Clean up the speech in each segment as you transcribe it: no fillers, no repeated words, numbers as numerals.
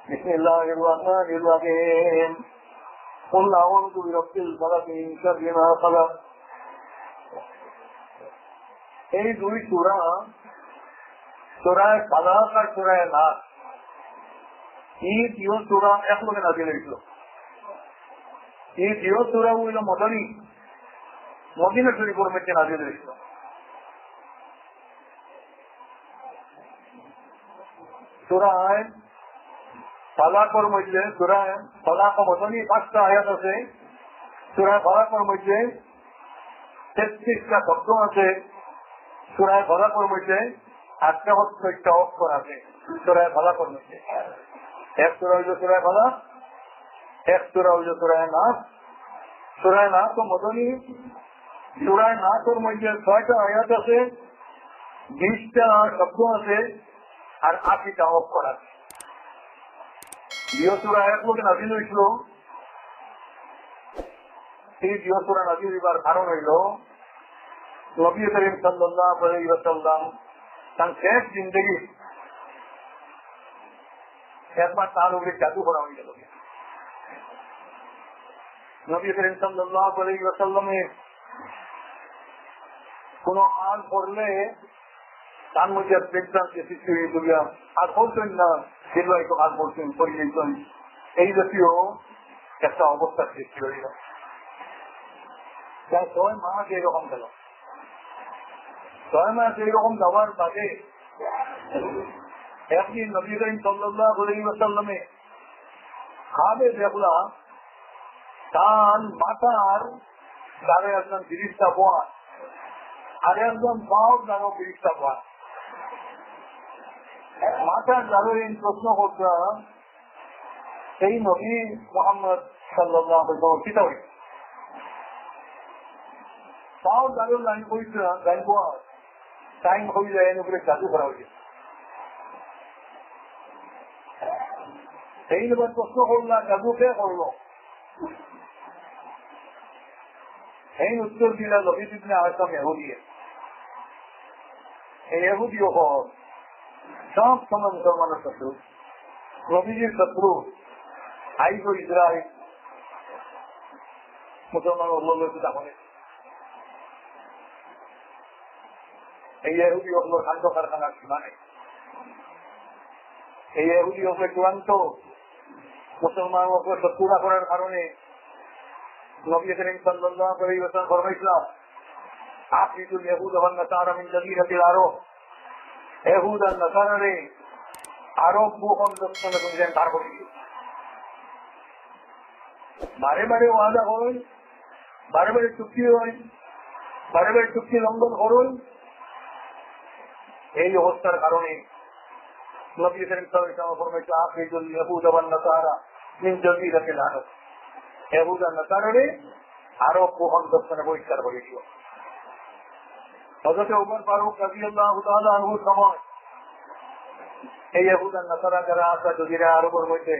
বিসমিল্লাহির রহমানির রহিম। কুল আউযু বিরাব্বিল ফালাক মিন শাররি মা খালাক। এই দুই সূরা, সূরা ফালাক আর সূরা নাস, এই দুই সূরা একলগে নাযিল হয়েছিল। এই দুই সূরা হইল মদনী, মদিনা শরীফের মধ্যে নাযিল হয়েছিল। সূরা ফালাকের মধ্যে, সূরা ফালাক মদনী 5টা আয়াত আছে। সূরা ফালাকের মধ্যে 33টা শব্দ আছে। সূরা ফালাকের মধ্যে 78টা অক্ষর আছে। সূরা ফালাকের মধ্যে এক সূরা হইল সূরা ফালাক, এক সূরা হইল সূরা নাস। সূরা নাস ও মদনী। সূরা নাসের মধ্যে 6টা আয়াত আছে, 20টা শব্দ আছে আর 80টা অক্ষর আছে। দুই সূরা একলগে নাযিল হয়েছিল। এই দুই সূরা নাযিল হইবার কারণ হইল নবী করিম সাল্লাল্লাহু আলাইহি ওয়াসাল্লাম তার শেষ জিন্দেগি একবার তার উপরে জাদু করা হয়ে গেল। নবী করিম সাল্লাল্লাহু আলাইহি ওয়াসাল্লামের কোন আল পড়লে তার মধ্যে বিভ্রান্তি সৃষ্টি হয়ে গেল। আর বলতেন না সেগুলো কাজ বলতেন, পরিবর্তন, এই জাতীয় একটা অবস্থার সৃষ্টি হইল। 6 মাস এইরকম গেল। 6 মাস এইরকম যাওয়ার বাদে একদিন নবী করিম সাল্লাল্লাহু আলাইহি ওয়াসাল্লামে খাবে দেখলা তার মাথার দ্বারে একজন ফিরিস্তা বহা আর একজন পাও দ্বারা ফিরিস্তা বহা। মাথার দ্বারে প্রশ্ন করতাম সেই নবী মুহাম্মদ সাল্লাল্লাহু আলাইহি ওয়াসাল্লাম কিতা হইল। পাও দ্বারে লাইন কইছিলাম গাইব টাইম হয়ে যায়, এর উপরে জাদু করা হয়েছে। সেই এবার প্রশ্ন করলাম জাদু কে করলো। এই উত্তর দিলা নবী ইবনে আসাম ইহুদি। এই ইহুদিও সব সময় মুসলমানের শত্রু, নবীজির শত্রু। আইব ইসরায়েল মুসলমান তাহলে এই ইহুদি হল খাদ্য কারখানার সীমা নেই। এই ইহুদি হল চূড়ান্ত মুসলমান শত্রুতা করার কারণে নবী করিম সাল্লাল্লাহু আলাইহি ওয়াসাল্লাম ফরমাইছিলেন আফরিদুল ইয়াহুদ ওয়ান নাসারা মিন জাজিরাতিল আরব। ইহুদ আর নাসারারে আরব ভূখণ্ড থেকে তার করে দিল। বারে বারে ওয়াদা হয়, বারে বারে চুক্তি হয়, বারে বারে চুক্তি লঙ্ঘন করুন। এই অবস্থার কারণে নবী করিম সাল্লাল্লাহু আলাইহি ওয়াসাল্লাম ফরমাইছেন আফরিদুল ইয়াহুদ ওয়ান নাসারা মিন জাজিরাতিল আরব। ইহুদ আর নাসারারে আরব ভূখণ্ড থেকে বহিষ্কার করে দিল। হযরত ওমর ফারুক রাদিয়াল্লাহু তাআলা আনহুর সময় এই ইহুদ আর নাসারা যারা আছে জজিরা আরবের মধ্যে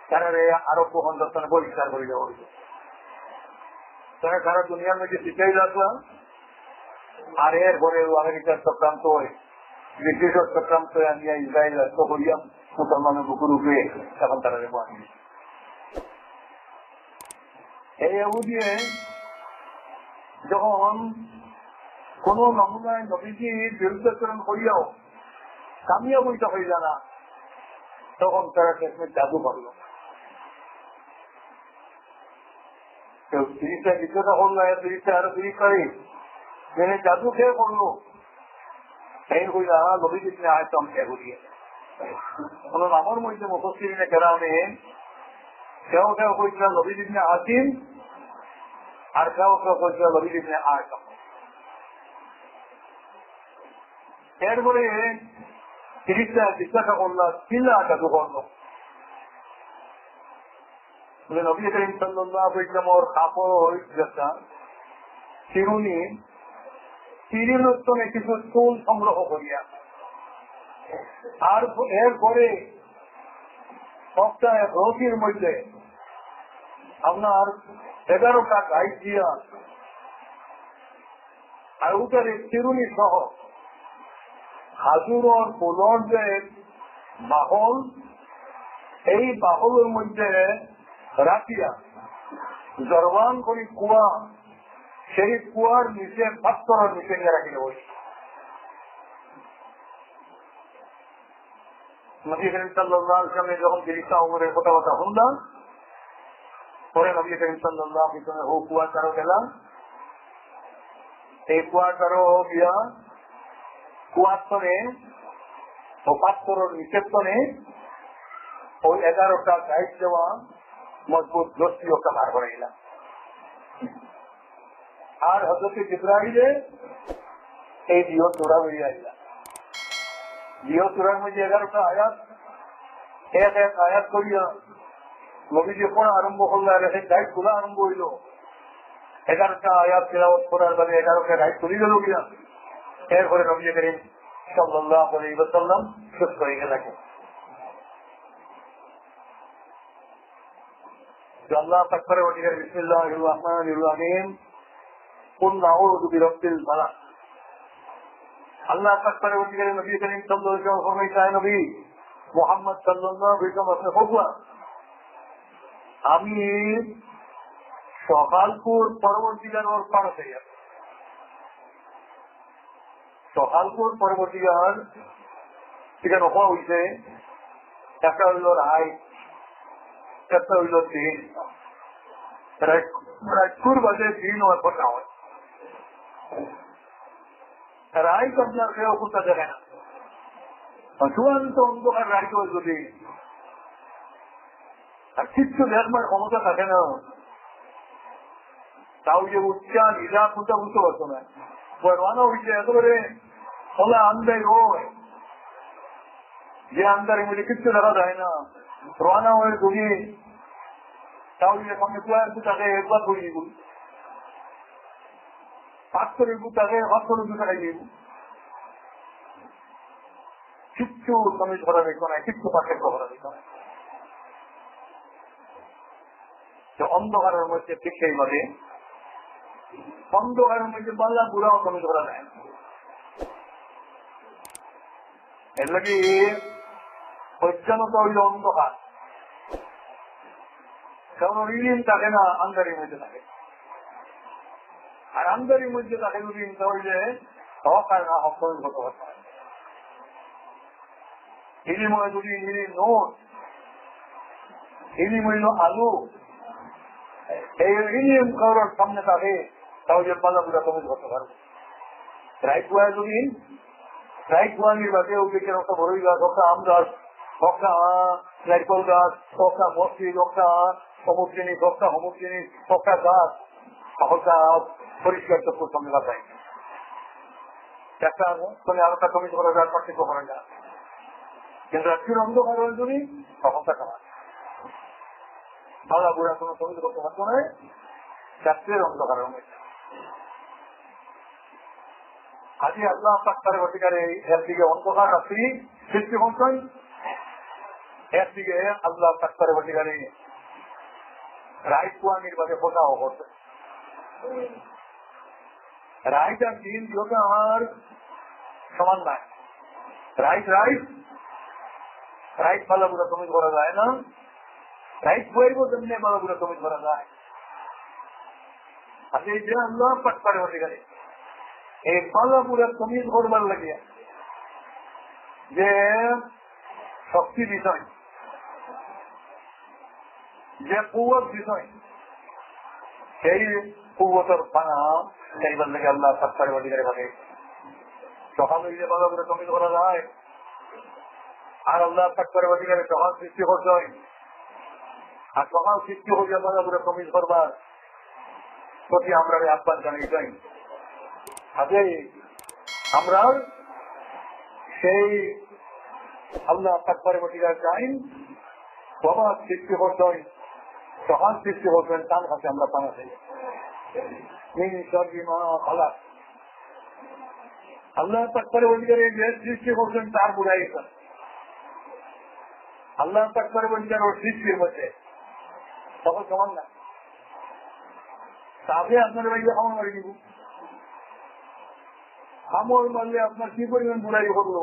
তারা আরব ভূখণ্ড থেকে বহিষ্কার করে দেওয়া হয়েছে। তারা সারা দুনিয়ার মধ্যে শিখাই রাখলাম। আর এর পরে আমেরিকার চক্রান্ত হয়, ব্রিটিশের চক্রান্ত আনিয়া ইসরায়েল রাষ্ট্র করিয়া মুসলমানের বুকুর উপরে এখন তারা আনি। এই ইহুদিয়ে যখন কোন নমুনায় নবীজির বিরুদ্ধাচরণ করিয়াও কামিয়া বইটা হইল না, তখন তারা শেষমেশ জাদু করল। কেউ 30টা জিজ্ঞাসা করলো, 30টা আরো 30 করে মেনে জাদু খেয়ে করলো। এই হইল নবী ইবনে আসাম ইহুদি। কোন নামের মধ্যে মুফাসসিরিনে কেরামে কেউ কেউ কইছিলেন নবী ইবনে আসিম আর কেউ কেউ কইছিলেন নবী ইবনে আসাম। এরপরে 30টা জিজ্ঞাসা করলো, 3 জাদু করলো। নবী করিম সাল্লাল্লাহু আলাইহি ওয়াসাল্লামের কাপড় যেটা চিরুনি, চিরুনি কিছু চুল সংগ্রহ করিয়া আর এরপরে সপ্তাহে রোগীর মধ্যে আপনার 11টা গাই দিয়া আর উঠারে চিরুনি সহ খাজুর ফুলর যে মাহল এই বাহুলের মধ্যে রাখিয়া জরবান করি কুয়া, সেই কুয়ার নিচে পাত্তরের নিচে নিয়ে রাখিয়া বসি। নবী করিম সাল্লাল্লাহু আলাইহি ওয়াসাল্লাম যখন জিনিসটা ওমরের কথাবার্তা শুনলাম, পরে নবী করিম সাল্লাল্লাহু আলাইহি ওয়াসাল্লাম ও কুয়া কারো গেলাম, এই কুয়া কারো গিয়া কুয়ার তনে ও পাত্তরের নিচের তনে ওই 11টা গাইড দেওয়া মজবুত রশ্মি ওটা বার করে গেলাম। আর হযরতে জিবরাইলে এই দিও তোরা হয়ে আইলা। দিও তোরার মধ্যে 11টা আয়াত, এক এক আয়াত করিয়া নবীজি পড়া আরম্ভ করলো, আর এক গাইড খোলা আরম্ভ হইল। 11টা আয়াত তেলাওয়াত করার বাদে 11টা গাইড খুলে গেল গিয়া। এরপরে নবী করিম সাল্লাল্লাহু আলাইহি ওয়াসাল্লাম সুস্থ হয়ে গেলেন। আল্লাহ পাক করে বলেন বিসমিল্লাহির রহমানির রহিম, কুল আউযু বিরাব্বিল ফালাক। আল্লাহ পাক করে বলেন নবী করিম সাল্লাল্লাহু আলাইহি ওয়াসাল্লাম ফরমাইছেন, নবী মুহাম্মদ সাল্লাল্লাহু আলাইহি ওয়াসাল্লাম আপনি বলুন, আমি সকালপুর পরবর্তীকার পার হয়ে যাব। সকালপুর পরবর্তীকার এখানে হওয়া হয়েছে, একটা হইল রায়, একটা হইল দিন। রাজপুর বাজে দিন হওয়ার পর না হয়, রায় তো আপনার কেউ কোথা দেখে না, চূড়ান্ত অন্ধকার রায় তো যদি আর কিচ্ছু দেখবার ক্ষমতা থাকে না, তাও যে উচ্চা নিজা কোনটা বুঝতে পারতো না। রানা হয়েছে একেবারে খোলা আন্দাই রয়, যে আন্দারের মধ্যে কিচ্ছু দেখা যায় না। রানা হয়ে ঢুকি তাও যে সামনে কুয়ার বুটাকে একবার করে দিব, পাথরের বুটাকে পাথরের বুটাকে দিব, কিচ্ছু তুমি ধরা দেখো না, কিচ্ছু পার্থক্য করা দেখো না। অন্ধকারের মধ্যে ঠিক সেইভাবে অন্ধকারের মধ্যে বাল্লা বুড়াও তুমি ধরা যায় না। এর লাগে অজ্ঞানতা হইল অন্ধকার, কারণ ইলিম থাকে না, আন্ধারের মধ্যে থাকে। আর আন্ধারের মধ্যে থাকে যদি হইলে হক আর না হক হতে পারত। ইলিম হয় যদি ইলিম নোট, ইলিম হইল আলু, এই ইলিম কারোর সামনে থাকে তাহলে পাল্লা পুরা কমে করতে পারবে। রাইট গোয়া যদি রাইট গোয়ানির বাদে ওদিকে একটা বড়ই গাছ, একটা আম গাছ, একটা নারকল গাছ, একটা মসজিদ, একটা অমুক জিনিস, একটা অমুক জিনিস, একটা গাছ, একটা পরিষ্কার চক্ষু সামনে বাঁচায় একটা মানে আরো একটা কমিট করা যায়, পার্থক্য করা যায়। কিন্তু রাত্রির অন্ধকার হয়ে যদি তখন তা খারাপ ভালো বুড়া কোনো কমিট করতে পারতো না, রাত্রের অন্ধকারের মধ্যে। আজকে আল্লাহ পাক্তারের অধিকারে একদিকে অন্ধকার রাত্রি সৃষ্টি করছেন, একদিকে আল্লাহ পাক্তারের অধিকারে রাইট কোয়ানির বাদে ফোটাও করছে। রাইট আর দিন দুটো আমার সমান নাই। রাইট রাইট রাইট ভালো বুড়া কমিট করা যায় না, রাইট বইব জন্য ভালো বুড়া কমিট করা যায়। আজকে এই যে আল্লাহ পাক্তারের অধিকারে এই ভালো বুড়া কমিট করবার লাগিয়া যে শক্তি বিষয়, যে কুয়ত বিষয়, সেই কুয়তের পানা সেইবার লেগে আল্লাহ পাক্তারের অধিকারে ভাবে সকাল হইলে ভালো করে কমিট করা যায়। আর আল্লাহ পাক্তারের অধিকারে সকাল সৃষ্টি করতে হয়, আর সকাল সৃষ্টি হইলে ভালো করে কমিট করবার প্রতি আমরা আহ্বান জানাই যাই। আজকে আমরা সেই আল্লাহ পাক্তারের অধিকার চাই, সবার সৃষ্টি করতে হয়, সকাল সৃষ্টি করবেন তার কাছে আমরা পানা চাই। আল্লাহ পাক্তারের অধিকারে যে সৃষ্টি করছেন তার বুড়াই আল্লাহ পাক্তারের অধিকার ওর সৃষ্টির মধ্যে সকল সমান না। তাকে আপনার বাইরে আমল মারি দিব, আমল মারলে আপনার কি পরিমাণ বুড়াই করলো,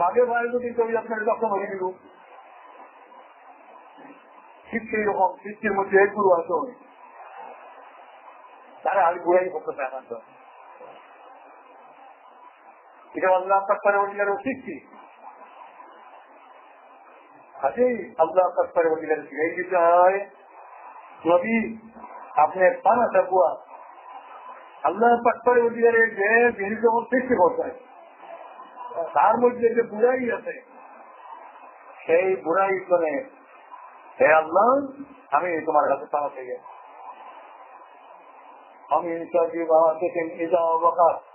মাঝে ভাই যদি কবি আপনার লক্ষ্য মারি দিব, ঠিক সেই রকম সৃষ্টির মধ্যে এগুলো আছে, তারা আমি বুড়াই করতে চায় না। এটা আল্লাহ পাক পরবর্তীকারের সৃষ্টি কাজেই আল্লাহ পাক পরবর্তীকারের শিখাই দিতে হয় নবী আপনি পানা থাকুয়া আল্লাহ পাক পরবর্তীকারের যে জিনিস যখন সৃষ্টি করতে হয় তার মধ্যে যে বুড়াই আছে সেই বুড়াই করে হে আল্লাহ আমি তোমার কাছে পানা থেকে আমি ইনশাআল্লাহ থেকে ইজা ওয়াকাত